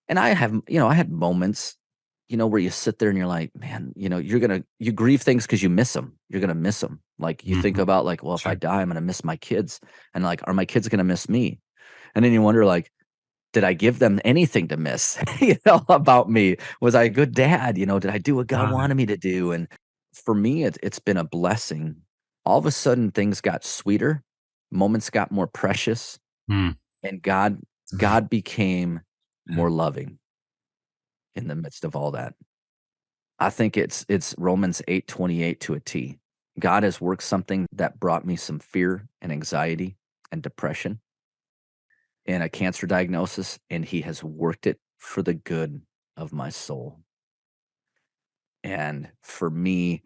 And I have, I had moments, where you sit there and you're like, man, you grieve things because you miss them. You're going to miss them. Like you think Hmm. about like, well, if I Sure. die, I'm going to miss my kids. And like, are my kids going to miss me? And then you wonder like, did I give them anything to miss, about me? Was I a good dad? Did I do what God Right. wanted me to do? And for me, it's been a blessing. All of a sudden things got sweeter, moments got more precious, Mm. and God became Yeah. more loving in the midst of all that. I think it's Romans 8:28 to a T. God has worked something that brought me some fear and anxiety and depression and a cancer diagnosis, and he has worked it for the good of my soul. And for me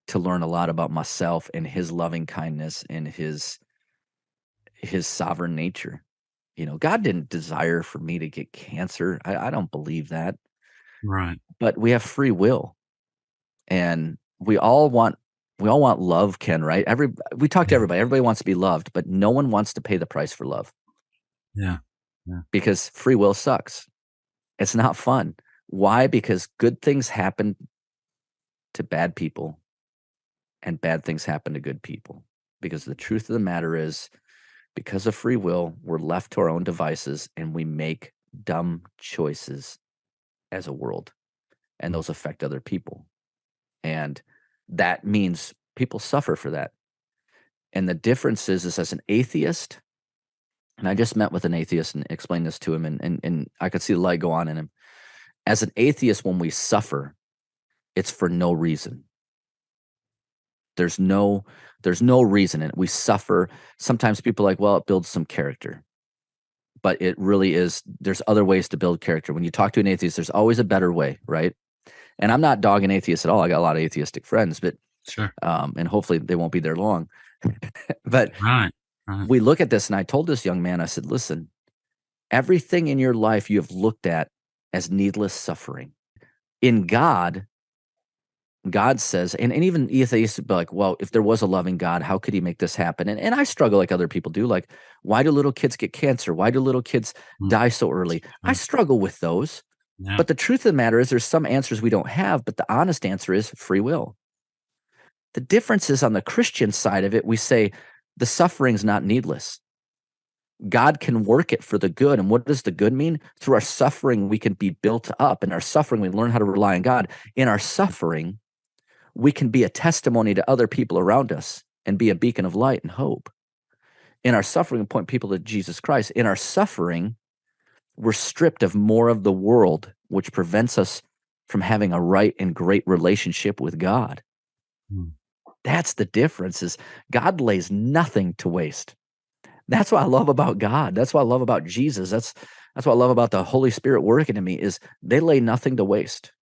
to learn a lot about myself and his loving kindness and his sovereign nature. God didn't desire for me to get cancer. I don't believe that. Right. But we have free will. And we all want love, Ken, right? We talk to Yeah. everybody. Everybody wants to be loved, but no one wants to pay the price for love Yeah. Yeah. because free will sucks. It's not fun. Why? Because good things happen to bad people and bad things happen to good people. Because the truth of the matter is, because of free will, we're left to our own devices and we make dumb choices as a world, and Mm. those affect other people. And that means people suffer for that. And the difference is as an atheist, and I just met with an atheist and explained this to him, and I could see the light go on in him. As an atheist, when we suffer, it's for no reason. There's no there's no reason, and we suffer. Sometimes people are like, well, it builds some character, but it really is. There's other ways to build character. When you talk to an atheist, there's always a better way, right? And I'm not dogging atheists at all. I got a lot of atheistic friends, but Sure. and hopefully they won't be there long. But Right. Right. we look at this, and I told this young man, I said, listen, everything in your life you have looked at as needless suffering. In God, God says, and even atheists would be like, well, if there was a loving God, how could he make this happen? And I struggle like other people do. Like, why do little kids get cancer? Why do little kids Mm. die so early? I Sure. struggle with those. Yeah. But the truth of the matter is, there's some answers we don't have, but the honest answer is free will. The difference is on the Christian side of it, we say the suffering's not needless. God can work it for the good. And what does the good mean? Through our suffering, we can be built up. In our suffering, we learn how to rely on God. In our suffering, we can be a testimony to other people around us and be a beacon of light and hope. In our suffering, we point people to Jesus Christ. In our suffering, we're stripped of more of the world, which prevents us from having a right and great relationship with God. Mm. That's the difference is God lays nothing to waste. That's what I love about God. That's what I love about Jesus. That's what I love about the Holy Spirit working in me is they lay nothing to waste.